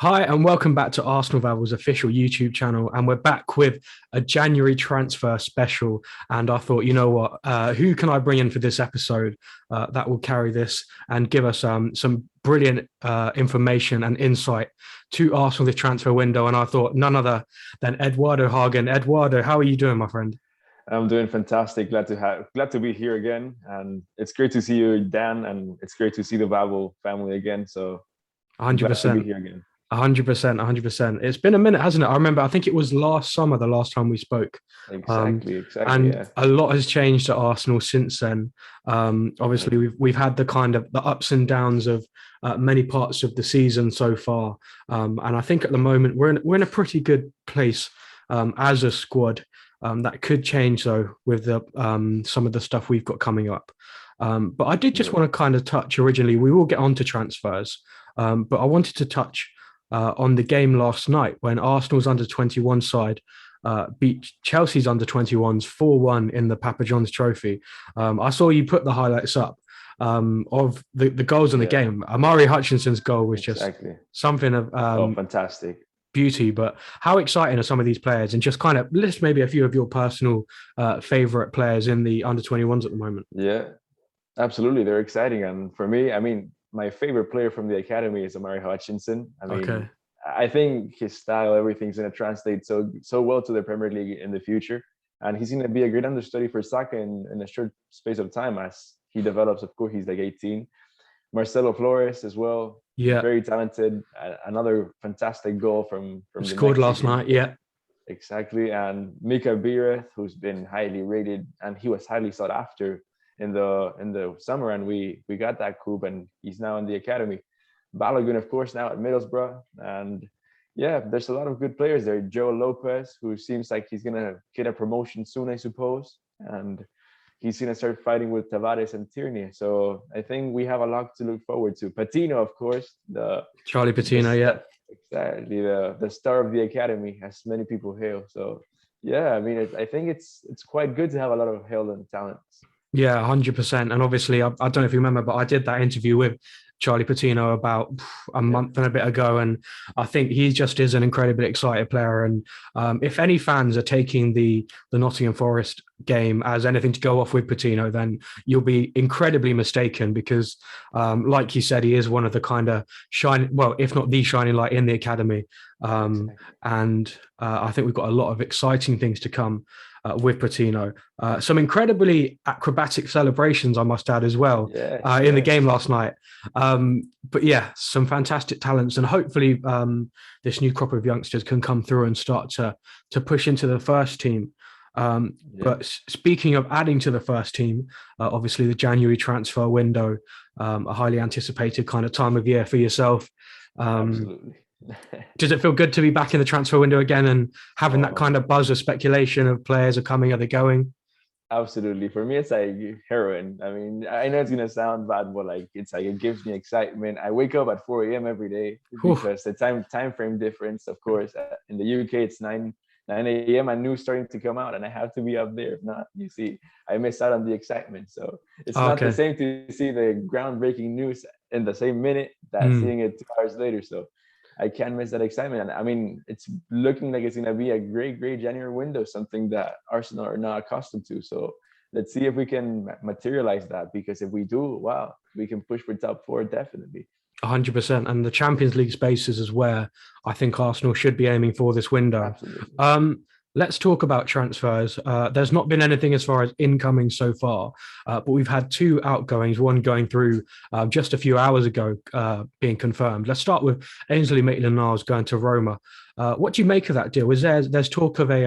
Hi, and welcome back to Arsenal Babbles official YouTube channel. And we're back with a January transfer special. And I thought, you know what, who can I bring in for this episode that will carry this and give us some brilliant information and insight to Arsenal this transfer window? And I thought none other than Eduardo Hagn. Eduardo, how are you doing, my friend? I'm doing fantastic. Glad to be here again, and it's great to see you, Dan, and it's great to see the Babel family again. So glad to be 100%. here again. 100%, 100%. It's been a minute, hasn't it? I remember, I think it was last summer, the last time we spoke. Um, Exactly. and Yeah, a lot has changed at Arsenal since then. yeah, Obviously, we've had the kind of the ups and downs of many parts of the season so far. And I think at the moment we're in a pretty good place as a squad. That could change though with the some of the stuff we've got coming up. But I did just yeah. want to kind of touch originally. We will get on to transfers, but I wanted to touch on the game last night when Arsenal's under 21 side beat Chelsea's under 21s 4-1 in the Papa John's Trophy. I saw you put the highlights up of the goals in the Yeah, game. Amari Hutchinson's goal was just exactly. something of Oh, fantastic. beauty. But how exciting are some of these players? And just kind of list maybe a few of your personal favorite players in the under 21s at the moment. Yeah, absolutely. They're exciting, and for me, I mean, my favorite player from the academy is Amari Hutchinson. I mean, Okay. I think his style, everything's going to translate so well to the Premier League in the future, and he's going to be a great understudy for Saka in a short space of time as he develops. Of course, he's like 18. Marcelo Flores as well, Yeah. very talented. Another fantastic goal from the Scored last Mexican. night. Yeah. Exactly, and Mika Bireth, who's been highly rated, and he was highly sought after in the summer, and we got that coup, and he's now in the academy. Balogun, of course, now at Middlesbrough, and yeah, there's a lot of good players there. Joe Lopez, who seems like he's gonna get a promotion soon, I suppose, and he's gonna start fighting with Tavares and Tierney. So I think we have a lot to look forward to. Patino, of course, Charlie the Patino. Yeah. exactly the star of the academy, as many people hail. So yeah, I mean, I think it's quite good to have a lot of hailed talents. Yeah, 100%. And obviously, I don't know if you remember, but I did that interview with Charlie Patino about a Yeah, month and a bit ago. And I think he just is an incredibly excited player. And if any fans are taking the Nottingham Forest game as anything to go off with Patino, then you'll be incredibly mistaken because, like you said, he is one of the kind of shining, well, if not the shining light in the academy. Um, exactly. and I think we've got a lot of exciting things to come with Patino. Some incredibly acrobatic celebrations, I must add, as well, Yes, in the yes. game last night. But yeah, some fantastic talents, and hopefully this new crop of youngsters can come through and start to push into the first team. Yeah, But speaking of adding to the first team, obviously the January transfer window, a highly anticipated kind of time of year for yourself. Um, absolutely. does it feel good to be back in the transfer window again and having that kind Oh, of buzz of speculation of players are coming, are they going? absolutely. For me, it's like heroin. I mean, I know it's gonna sound bad, but like it's like it gives me excitement. I wake up at 4 a.m. every day Whew. because the time frame difference, of course. In the UK, it's 9 a.m. and news starting to come out, and I have to be up there. If not, you see, I miss out on the excitement. So it's not the Okay. same to see the groundbreaking news in the same minute that Mm, seeing it 2 hours later. So I can't miss that excitement. And I mean, it's looking like it's going to be a great January window, something that Arsenal are not accustomed to. So let's see if we can materialize that. Because if we do, wow, we can push for top four definitely. 100%. And the Champions League spaces is where I think Arsenal should be aiming for this window. Absolutely. Um, let's talk about transfers. There's not been anything as far as incoming so far, but we've had two outgoings, one going through just a few hours ago being confirmed. Let's start with Ainsley Maitland-Niles going to Roma. What do you make of that deal? There's talk of a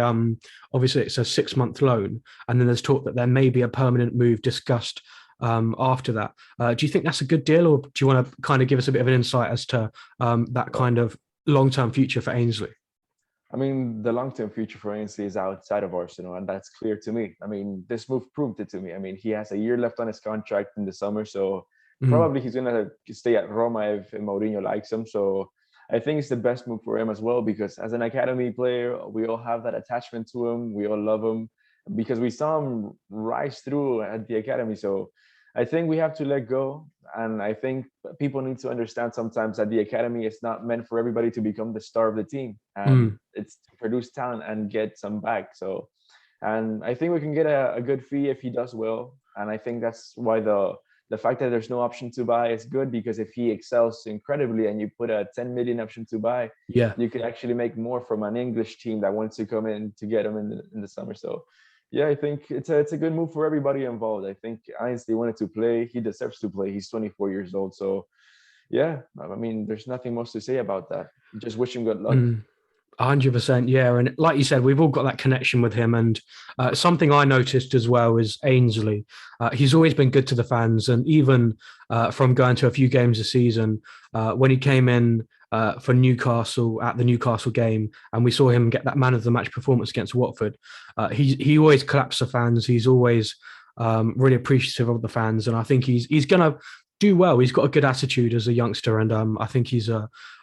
obviously it's a 6 month loan, and then there's talk that there may be a permanent move discussed after that. Do you think that's a good deal, or do you want to kind of give us a bit of an insight as to that Well, kind of long term future for Ainsley? I mean, the long-term future for Ainsley is outside of Arsenal, and that's clear to me. I mean, this move proved it to me. I mean, he has a year left on his contract in the summer, so Mm, probably he's gonna stay at Roma if Mourinho likes him. So I think it's the best move for him as well because as an academy player, we all have that attachment to him. We all love him because we saw him rise through at the academy. So I think we have to let go And I think people need to understand sometimes that the academy is not meant for everybody to become the star of the team, and it's to produce talent and get some back. So, and I think we can get a good fee if he does well. And I think that's why the fact that there's no option to buy is good, because if he excels incredibly and you put a 10 million option to buy, Yeah. you could actually make more from an English team that wants to come in to get him in the summer. So yeah, I think it's a good move for everybody involved. I think Ainsley wanted to play. He deserves to play. He's 24 years old. So yeah, I mean, there's nothing much to say about that. Just wish him good luck. 100%, yeah. And like you said, we've all got that connection with him. And something I noticed as well is Ainsley. He's always been good to the fans. And even from going to a few games this season, when he came in for Newcastle at the Newcastle game, and we saw him get that man of the match performance against Watford, he always claps the fans. He's always really appreciative of the fans. And I think he's going to do well. He's got a good attitude as a youngster, and I think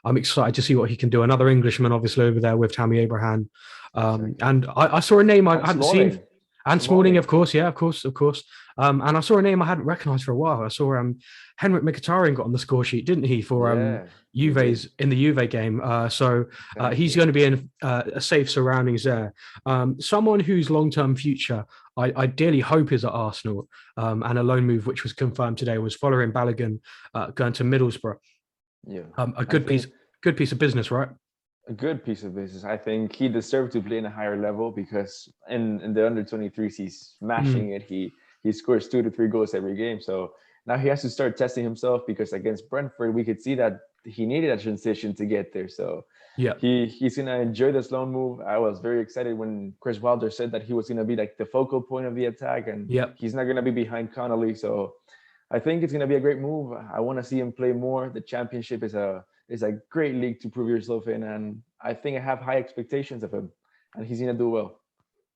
I'm excited to see what he can do. Another Englishman, obviously, over there with Tammy Abraham, and I saw a name I hadn't seen, and Smalling, of course, yeah, of course. And I saw a name I hadn't recognised for a while. I saw Henrik Mkhitaryan got on the score sheet, didn't he, for Juve's in the Juve game? So he's going to be in a safe surroundings there. Someone whose long-term future I ideally hope is at Arsenal, and a loan move which was confirmed today was following Balogun going to Middlesbrough. Yeah, a good piece of business, right? A good piece of business. I think he deserved to play in a higher level, because in the under 23s he's smashing it. He scores 2 to 3 goals every game. So now he has to start testing himself, because against Brentford we could see that he needed a transition to get there. So yeah, he's gonna enjoy this loan move. I was very excited when Chris Wilder said that he was gonna be like the focal point of the attack, and he's not gonna be behind Connolly. So I think it's gonna be a great move. I want to see him play more. The Championship is a great league to prove yourself in, and I think I have high expectations of him, and he's gonna do well.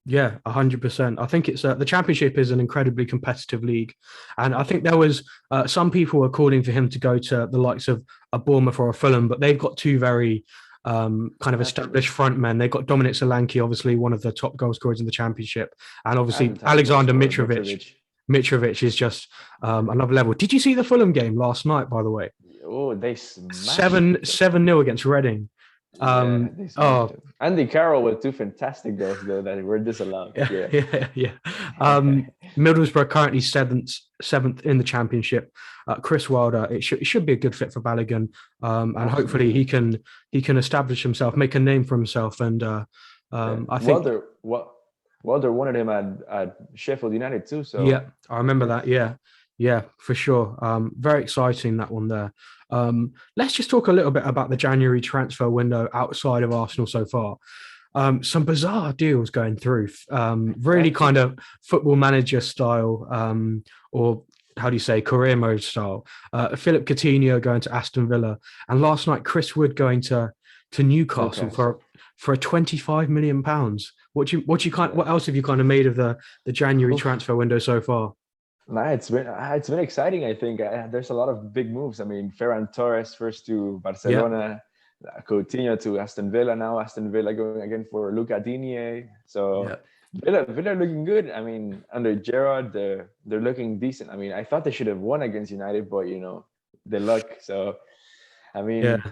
Yeah, 100%. I think it's the Championship is an incredibly competitive league, and I think there was some people were calling for him to go to the likes of a Bournemouth or a Fulham, but they've got two very kind of established front men. They've got Dominic Solanke, obviously one of the top goal scorers in the Championship, and obviously Alexander Mitrovic. Mitrovic is just another level. Did you see the Fulham game last night, by the way? Oh, they smashed 7-0 against Reading. Andy Carroll with 2 fantastic goals though that were disallowed. Yeah. Middlesbrough currently seventh in the Championship. Chris Wilder, it should be a good fit for Balogun, and hopefully he can establish himself, make a name for himself, and I think Wilder wanted him at Sheffield United too. So yeah, I remember that. Yeah, for sure. Very exciting, that one there. Let's just talk a little bit about the January transfer window outside of Arsenal so far. Some bizarre deals going through, really kind of football manager style, or how do you say, career mode style. Philip Coutinho going to Aston Villa, and last night Chris Wood going to Newcastle for a £25 million. What else have you kind of made of the January transfer window so far? Nah, it's been exciting. I think there's a lot of big moves. I mean, Ferran Torres first to Barcelona, Coutinho to Aston Villa. Now Aston Villa going again for Luca Digne. So Villa looking good. I mean, under Gerrard, they're looking decent. I mean, I thought they should have won against United, but the luck. So I mean,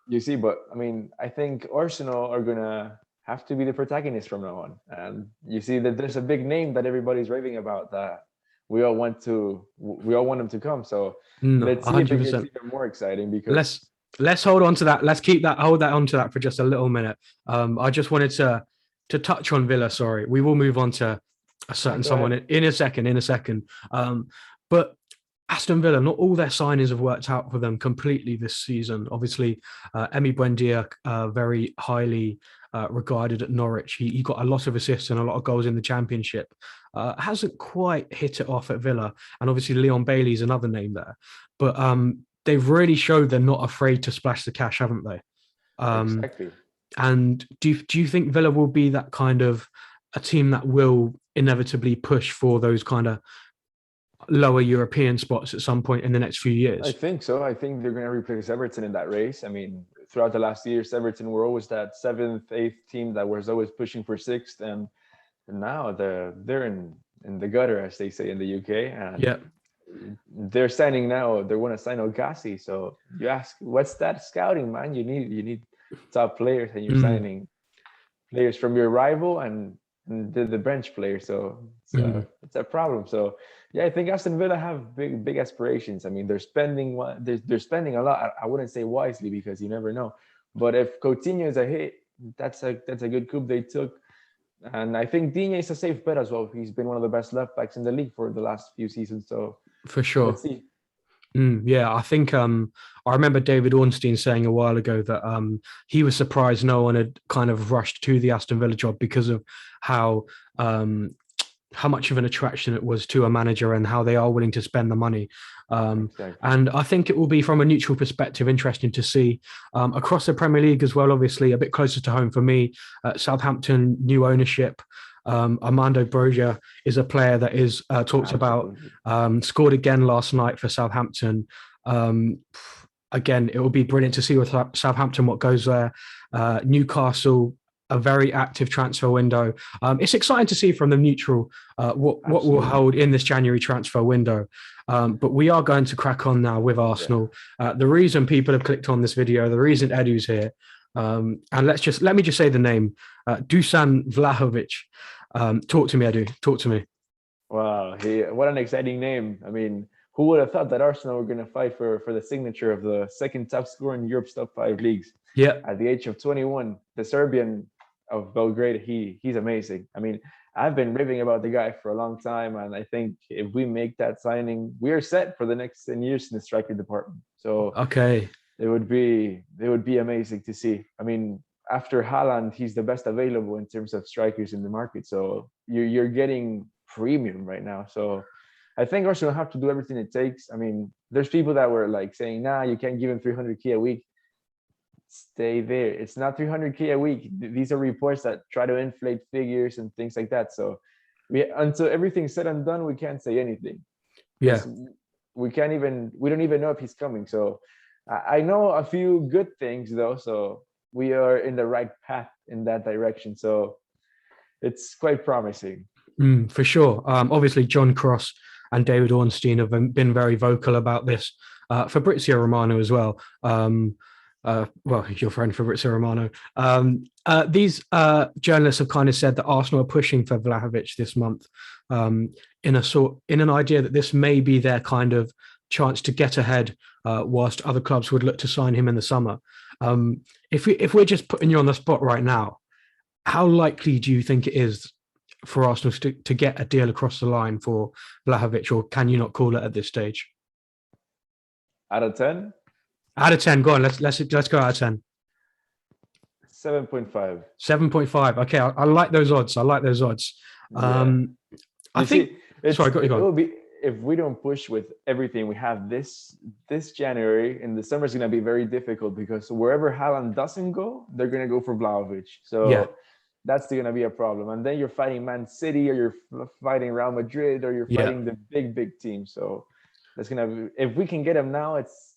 you see, but I mean, I think Arsenal are gonna have to be the protagonist from now on. And you see that there's a big name that everybody's raving about that we all want them to come. So let's see 100%. If it gets even more exciting, because let's hold on to that. Let's hold that onto that for just a little minute. I just wanted to touch on Villa. Sorry, we will move on to a certain someone in a second. But Aston Villa, not all their signings have worked out for them completely this season. Obviously, Emi Buendia, very highly regarded at Norwich. He got a lot of assists and a lot of goals in the Championship. Hasn't quite hit it off at Villa. And obviously Leon Bailey's another name there. But they've really showed they're not afraid to splash the cash, haven't they? Exactly. And do you think Villa will be that kind of a team that will inevitably push for those kind of lower European spots at some point in the next few years? I think so. I think they're going to replace Everton in that race. I mean, throughout the last years, Everton were always that 7th, 8th team that was always pushing for 6th, and now they're in the gutter, as they say in the UK. And they're signing now. They want to sign Ogassi. So you ask, what's that scouting, man? You need top players, and you're Mm, signing players from your rival and the bench player. So mm. it's a problem. So yeah, I think Aston Villa have big aspirations. I mean, they're spending a lot. I wouldn't say wisely, because you never know. But if Coutinho is a hit, that's a good coup they took. And I think Digne is a safe bet as well. He's been one of the best left backs in the league for the last few seasons. So For sure. let's see. Yeah, I think I remember David Ornstein saying a while ago that he was surprised no one had kind of rushed to the Aston Villa job because of how um, how much of an attraction it was to a manager and how they are willing to spend the money. Exactly. And I think it will be, from a neutral perspective, interesting to see across the Premier League as well. Obviously, a bit closer to home for me, Southampton, new ownership. Armando Broja is a player that is talked about, Absolutely. scored again last night for Southampton. Um, Again, it will be brilliant to see with Southampton what goes there. Newcastle, a very active transfer window. It's exciting to see from the neutral what will hold in this January transfer window. But we are going to crack on now with Arsenal. The reason people have clicked on this video, the reason Edu's here, and let me just say the name, Dusan Vlahovic. Talk to me, Edu. Talk to me. Wow, what an exciting name. I mean, who would have thought that Arsenal were going to fight for the signature of the second top scorer in Europe's top 5 leagues? Yeah. At the age of 21, the Serbian of Belgrade, he's amazing. I mean, I've been raving about the guy for a long time, and I think if we make that signing, we are set for the next 10 years in the striker department. So Okay. it would be amazing to see. I mean, after Haaland, he's the best available in terms of strikers in the market. So you're getting premium right now. So I think Arsenal have to do everything it takes. I mean, there's people that were like saying, "Nah, you can't give him 300K a week." Stay there. It's not 300K a week. These are reports that try to inflate figures and things like that. So until everything's said and done, we can't say anything, Yeah. because we don't even know if he's coming. So I know a few good things though. So we are in the right path in that direction. So it's quite promising. For sure. Obviously, John Cross and David Ornstein have been very vocal about this. Fabrizio Romano as well. Well, your friend Fabrizio Romano. These journalists have kind of said that Arsenal are pushing for Vlahovic this month, in an idea that this may be their kind of chance to get ahead, whilst other clubs would look to sign him in the summer. If we're just putting you on the spot right now, how likely do you think it is for Arsenal to get a deal across the line for Vlahovic, or can you not call it at this stage? Out of 10, Out of 10, go on. Let's go out of 10. 7.5. 7.5. Okay, I like those odds. I like those odds. Yeah. I think. Sorry, got you it gone. will be, if we don't push with everything we have this January, in the summer is going to be very difficult, because wherever Haaland doesn't go, they're going to go for Vlahovic. So Yeah. that's going to be a problem. And then you're fighting Man City, or you're fighting Real Madrid, or you're Yeah. fighting the big team. So that's going to be, if we can get him now, it's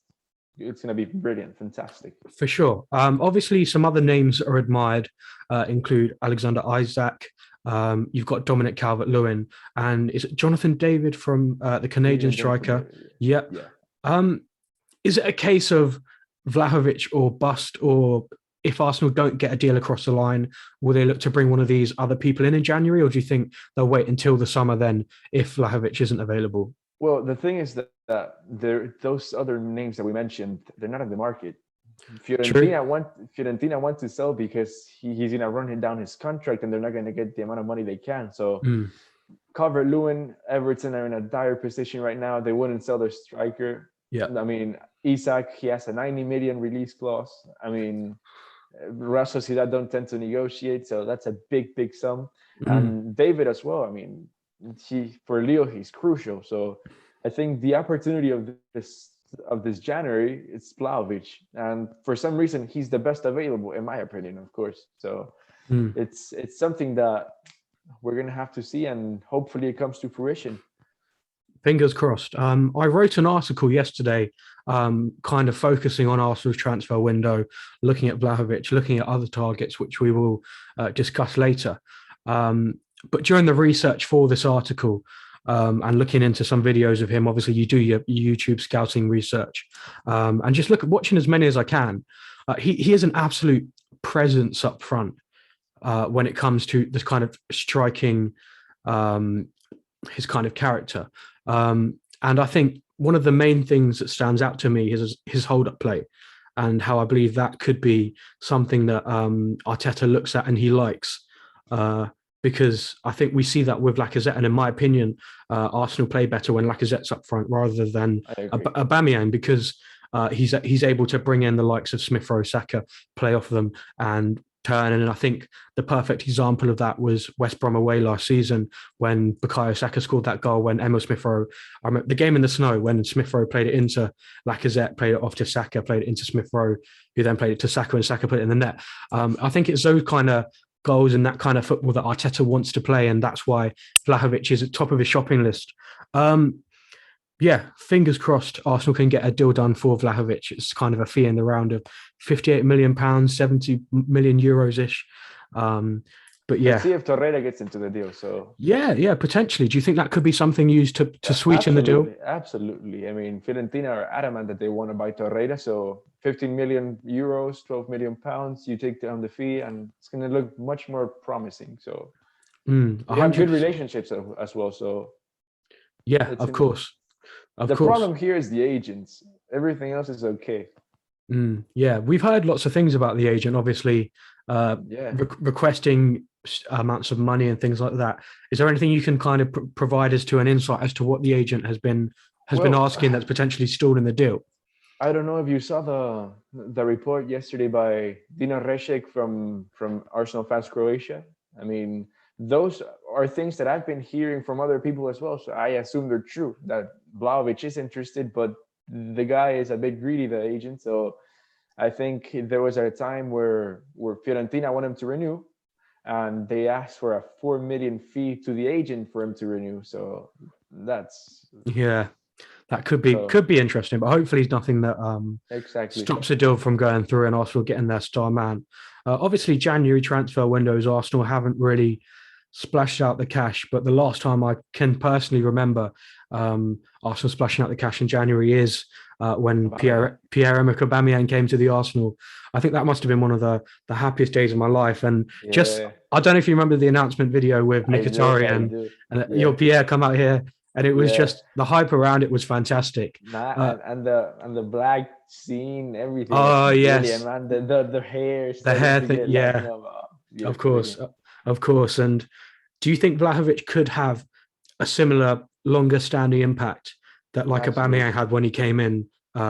going to be brilliant, fantastic. For sure. Obviously, some other names that are admired include Alexander Isak. You've got Dominic Calvert-Lewin, and is it Jonathan David from the Canadian striker? Yeah. Is it a case of Vlahovic or bust, or if Arsenal don't get a deal across the line, will they look to bring one of these other people in January, or do you think they'll wait until the summer then if Vlahovic isn't available? Well, the thing is that those other names that we mentioned, they're not in the market. Fiorentina want to sell because he's going to run down his contract, and they're not going to get the amount of money they can. So Calvert-Lewin, Everton are in a dire position right now. They wouldn't sell their striker. Yeah. I mean, Isak, he has a 90 million release clause. I mean, Real Sociedad don't tend to negotiate, so that's a big sum. And David as well. I mean, for Leo, he's crucial. So I think the opportunity of this January, it's Vlahovic, and for some reason he's the best available, in my opinion, of course. So it's something that we're gonna have to see, and hopefully it comes to fruition. Fingers crossed. I wrote an article yesterday, kind of focusing on Arsenal's transfer window, looking at Vlahovic, looking at other targets, which we will discuss later. But during the research for this article, and looking into some videos of him. Obviously, you do your YouTube scouting research, and just watching as many as I can. He is an absolute presence up front when it comes to this kind of striking his kind of character. And I think one of the main things that stands out to me is his hold-up play, and how I believe that could be something that Arteta looks at and he likes. Because I think we see that with Lacazette, and in my opinion, Arsenal play better when Lacazette's up front rather than Aubameyang, because he's able to bring in the likes of Smith Rowe, Saka, play off them and turn. And I think the perfect example of that was West Brom away last season when Bukayo Saka scored that goal when Emil Smith Rowe, I remember the game in the snow when Smith Rowe played it into Lacazette, played it off to Saka, played it into Smith Rowe, who then played it to Saka, and Saka put it in the net. I think it's those kind of goals and that kind of football that Arteta wants to play, and that's why Vlahovic is at top of his shopping list. Yeah, fingers crossed Arsenal can get a deal done for Vlahovic. It's kind of a fee in the round of £58 million, 70 million euros ish. But yeah, let's see if Torreira gets into the deal. So yeah, potentially. Do you think that could be something used to sweeten the deal? Absolutely. I mean, Fiorentina are adamant that they want to buy Torreira. So 15 million euros, 12 million pounds, you take down the fee, and it's going to look much more promising. So we have good relationships as well. So yeah, of course. The problem here is the agents. Everything else is okay. Yeah, we've heard lots of things about the agent, obviously, requesting amounts of money and things like that. Is there anything you can kind of provide us to an insight as to what the agent has been asking that's potentially stalled in the deal? I don't know if you saw the report yesterday by Dino Rešek from Arsenal Fans Croatia. I mean, those are things that I've been hearing from other people as well. So I assume they're true, that Vlahovic is interested, but the guy is a bit greedy, the agent. So I think there was a time where Fiorentina wanted him to renew, and they asked for a 4 million fee to the agent for him to renew. So that's that could be interesting, but hopefully it's nothing that stops the deal from going through and Arsenal getting their star man. Obviously, January transfer windows, Arsenal haven't really splashed out the cash, but the last time I can personally remember Arsenal splashing out the cash in January is when Pierre-Emerick Aubameyang came to the Arsenal. I think that must have been one of the happiest days of my life. And I don't know if you remember the announcement video with Mkhitaryan and your Pierre come out here, and it was just the hype around it was fantastic. And the black scene, everything. Oh yes, man. The hair, of course. And do you think Vlahovic could have a similar longer standing impact that Aubameyang had when he came in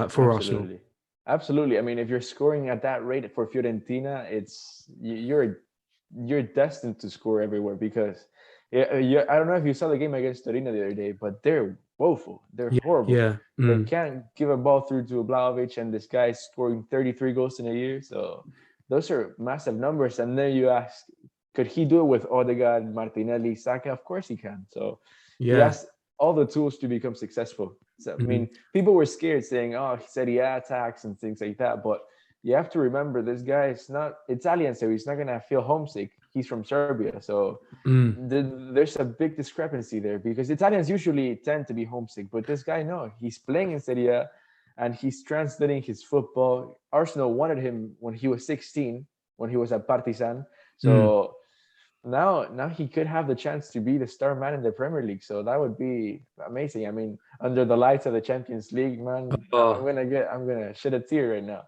for Arsenal? Absolutely. I mean, if you're scoring at that rate for Fiorentina, you're destined to score everywhere, because I don't know if you saw the game against Torino the other day, but they're woeful. They're horrible. They can't give a ball through to Vlahovic, and this guy's scoring 33 goals in a year. So those are massive numbers. And then you ask, could he do it with Odegaard, Martinelli, Saka? Of course he can. So he has all the tools to become successful. So, I mean, people were scared saying, oh, he said he attacks and things like that. But you have to remember, this guy is not Italian, so he's not going to feel homesick. He's from Serbia. So there's a big discrepancy there, because Italians usually tend to be homesick. But this guy, no, he's playing in Serie A and he's translating his football. Arsenal wanted him when he was 16, when he was at Partizan. So now he could have the chance to be the star man in the Premier League. So that would be amazing. I mean, under the lights of the Champions League, man, I'm gonna shed a tear right now.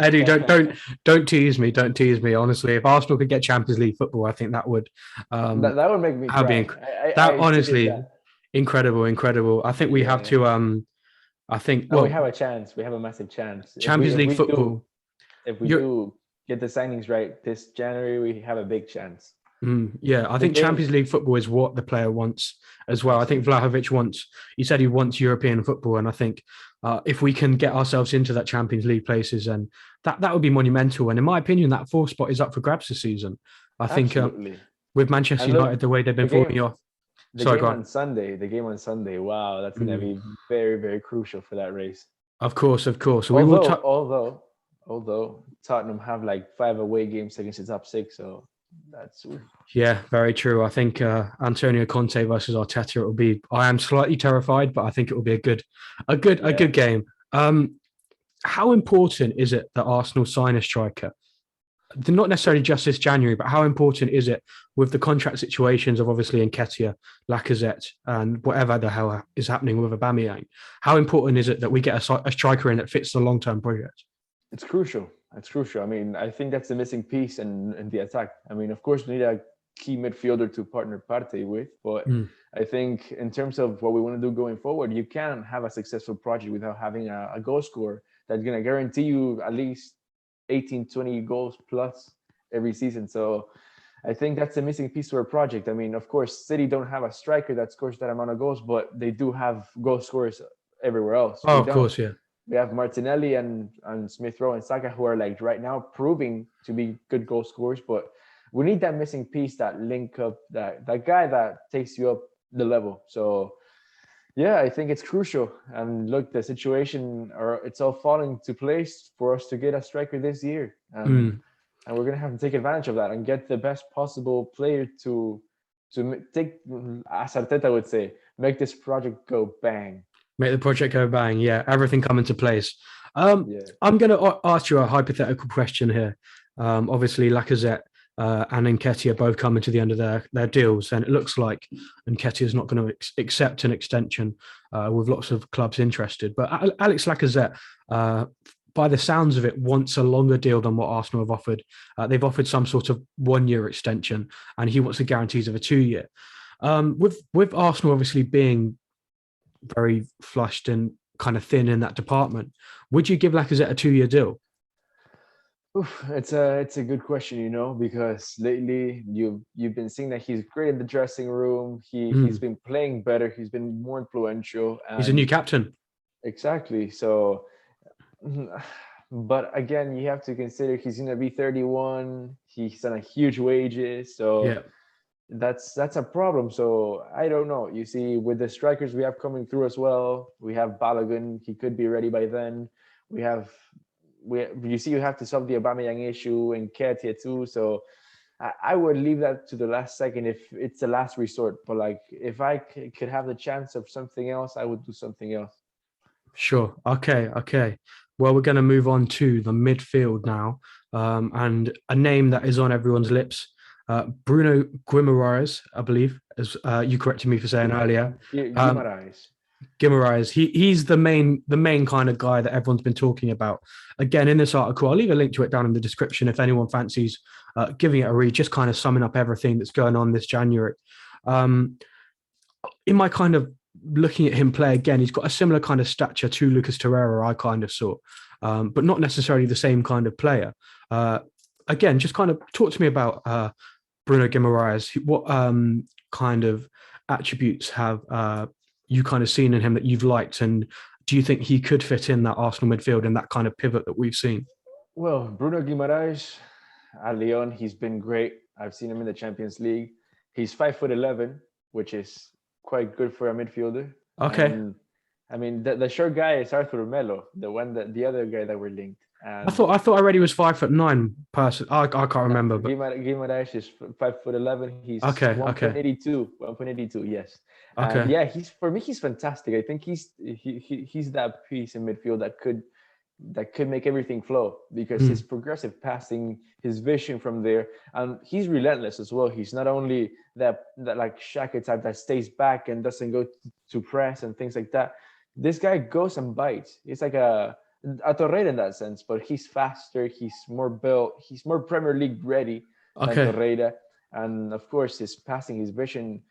Eddie, don't tease me. Don't tease me. Honestly, if Arsenal could get Champions League football, I think that would that would make me cry. Honestly, incredible. I think we have to I think we have a chance. We have a massive chance. Champions League football. If we do get the signings right this January, we have a big chance. I think Champions League football is what the player wants as well. I think Vlahovic he said he wants European football. And I think if we can get ourselves into that Champions League places, and that would be monumental. And in my opinion, that fourth spot is up for grabs this season. I think with Manchester United, the way they've been falling off. The game on Sunday, wow, that's going to be very, very crucial for that race. Of course. Although Tottenham have like 5 away games against the top 6, so That's Yeah, very true. I think Antonio Conte versus Arteta. It will be. I am slightly terrified, but I think it will be a yeah. good game. How important is it that Arsenal sign a striker? Not necessarily just this January, but how important is it with the contract situations of obviously Nketiah, Lacazette, and whatever the hell is happening with Aubameyang? How important is it that we get a striker in that fits the long-term project? It's crucial. It's crucial. I mean, I think that's the missing piece in the attack. I mean, of course, we need a key midfielder to partner Partey with, but Mm. I think in terms of what we want to do going forward, you can't have a successful project without having a goal scorer that's going to guarantee you at least 18, 20 goals plus every season. So I think that's the missing piece to our project. I mean, of course, City don't have a striker that scores that amount of goals, but they do have goal scorers everywhere else. Oh, We of don't. course, yeah. We have Martinelli and Smith Rowe and Saka, who are like right now proving to be good goal scorers, but we need that missing piece, that link up, that guy that takes you up the level. So yeah, I think it's crucial. And look, the situation, or it's all falling to place for us to get a striker this year, Mm. and we're gonna have to take advantage of that and get the best possible player to take, as Arteta would say, make this project go bang. Make the project go bang. Yeah, everything come into place. Yeah. I'm going to ask you a hypothetical question here. Obviously, Lacazette and Nketiah both coming to the end of their deals, and it looks like Nketiah is not going to accept an extension with lots of clubs interested. But Alex Lacazette, by the sounds of it, wants a longer deal than what Arsenal have offered. They've offered some sort of 1 year extension, and he wants the guarantees of a 2 year. With Arsenal obviously being very flushed and kind of thin in that department, would you give Lacazette a 2 year deal? Oof, it's a good question, because lately you've been seeing that he's great in the dressing room. He's Mm. been playing better. He's been more influential, He's a new and captain. exactly. So, but again, you have to consider he's gonna be 31. He's on a huge wages, so Yeah. that's a problem. So I don't know. You see, with the strikers we have coming through as well, we have Balogun. He could be ready by then. We have you see, you have to solve the Aubameyang issue and Ketia too. So I would leave that to the last second if it's the last resort. But like, if I could have the chance of something else, I would do something else. Sure. Okay. Okay. Well, we're going to move on to the midfield now, and a name that is on everyone's lips, Bruno Guimaraes, I believe, as you corrected me for saying earlier. Um, Guimaraes. Guimaraes, he's the main kind of guy that everyone's been talking about. Again, in this article, I'll leave a link to it down in the description if anyone fancies giving it a read, just kind of summing up everything that's going on this January. Um, in my kind of looking at him play again, he's got a similar kind of stature to Lucas Torreira, I kind of saw, but not necessarily the same kind of player. Again, just kind of talk to me about Bruno Guimaraes. What kind of attributes have you kind of seen in him that you've liked, and do you think he could fit in that Arsenal midfield and that kind of pivot that we've seen? Well, Bruno Guimaraes at Lyon, he's been great. I've seen him in the Champions League. He's 5'11", which is quite good for a midfielder. Okay. And I mean, the short guy is Arthur Melo, the other guy that we're linked. And I read he was 5'9" person. I can't remember, but Guimaraes is 5'11". He's okay, okay, 1.82, 1.82. Yes, and okay. yeah, for me he's fantastic. I think he's that piece in midfield that could make everything flow because his Mm, progressive passing, his vision from there, and he's relentless as well. He's not only that like Xhaka type that stays back and doesn't go to press and things like that. This guy goes and bites. It's like a Torreira in that sense, but he's faster. He's more built. He's more Premier League ready than okay. Torreira, and of course his passing, his vision,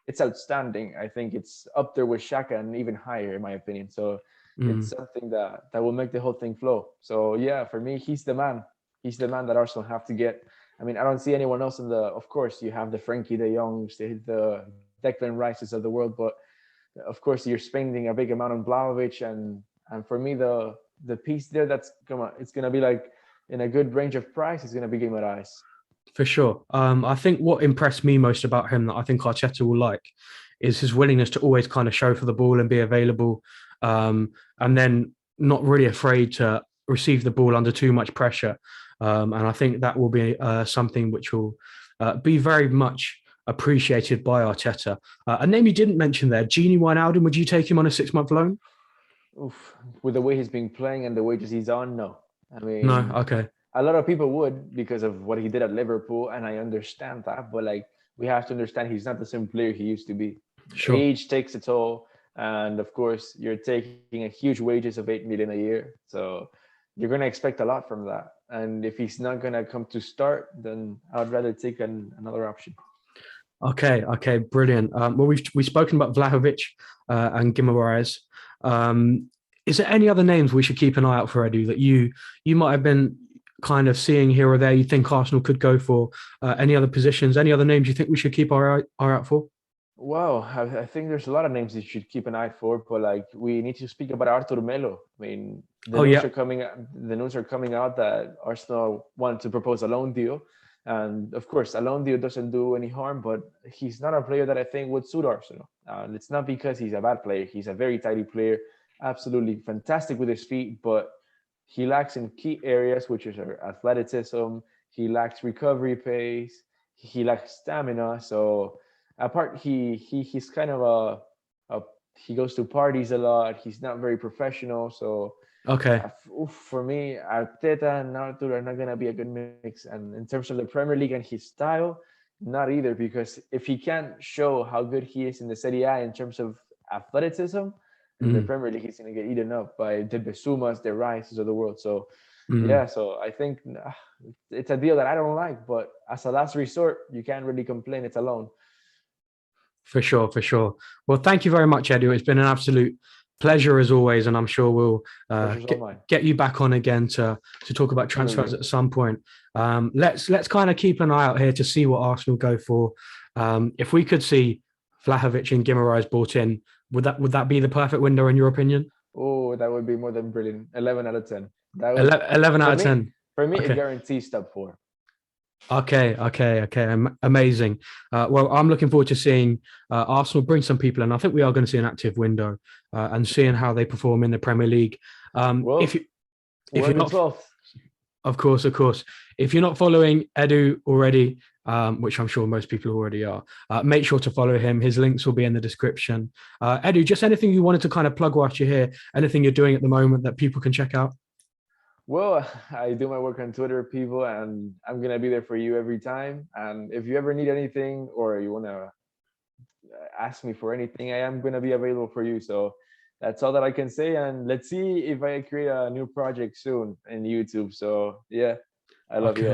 it's outstanding. I think it's up there with Xhaka and even higher in my opinion. So it's Mm, something that will make the whole thing flow. So yeah, for me, he's the man. He's the man that Arsenal have to get. I mean, I don't see anyone else in the. Of course, you have the Frankie De Jongs, the Declan Rices of the world, but of course, you're spending a big amount on Vlahovic, and for me, the piece there it's gonna be like in a good range of price. It's gonna be Guimaraes. for sure. I think what impressed me most about him that I think Arteta will like is his willingness to always kind of show for the ball and be available, and then not really afraid to receive the ball under too much pressure. And I think that will be something which will be very much appreciated by Arteta. A name you didn't mention there, Gini Wijnaldum. Would you take him on a 6-month loan? Oof. With the way he's been playing and the wages he's on, no. I No. mean, Okay. a lot of people would because of what he did at Liverpool, and I understand that. But like, we have to understand he's not the same player he used to be. Sure. Age takes a toll, and of course, you're taking a huge wages of 8 million a year, so you're going to expect a lot from that. And if he's not going to come to start, then I'd rather take another option. Okay, brilliant. Well, we've spoken about Vlahovic and Guimaraes. Is there any other names we should keep an eye out for, Edu, that you might have been kind of seeing here or there? You think Arsenal could go for any other positions? Any other names you think we should keep our eye out for? Well, I think there's a lot of names you should keep an eye for, but like, we need to speak about Artur Melo. I mean, the news are coming out that Arsenal want to propose a loan deal. And of course, a loan deal doesn't do any harm, but he's not a player that I think would suit Arsenal. It's not because he's a bad player. He's a very tidy player, absolutely fantastic with his feet, but he lacks in key areas, which is athleticism. He lacks recovery pace. He lacks stamina. So apart, he's kind of he goes to parties a lot. He's not very professional. So okay, for me, Arteta and Arthur are not gonna be a good mix. And in terms of the Premier League and his style, not either. Because if he can't show how good he is in the Serie A in terms of athleticism, in the Premier League, he's gonna get eaten up by the Basumas, the Rices of the world. So yeah, so I think it's a deal that I don't like. But as a last resort, you can't really complain. It's a loan. For sure. Well, thank you very much, Edu. It's been an absolute pleasure as always, and I'm sure we'll get you back on again to talk about transfers at some point. Let's kind of keep an eye out here to see what Arsenal go for. If we could see Vlahovic and Guimaraes brought in, would that be the perfect window in your opinion? Oh, that would be more than brilliant. 11 out of 10. That would, 11 out of 10. For me, it guarantees top 4. Okay. Amazing. Well, I'm looking forward to seeing Arsenal bring some people in. I think we are going to see an active window and seeing how they perform in the Premier League. If you're not, 12th. Of course. If you're not following Edu already, which I'm sure most people already are, make sure to follow him. His links will be in the description. Edu, just anything you wanted to kind of plug whilst you're here, anything you're doing at the moment that people can check out? Well, I do my work on Twitter, people, and I'm going to be there for you every time. And if you ever need anything or you want to ask me for anything, I am going to be available for you. So that's all that I can say. And let's see if I create a new project soon in YouTube. So yeah, I love you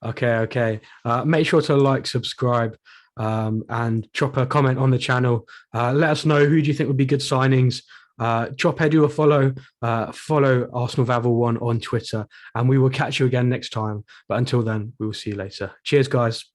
all. Okay. Make sure to like, subscribe, and drop a comment on the channel. Let us know who do you think would be good signings. Drop Edu a follow Arsenal Vavel 1 on Twitter, and we will catch you again next time. But until then, we will see you later. Cheers, guys.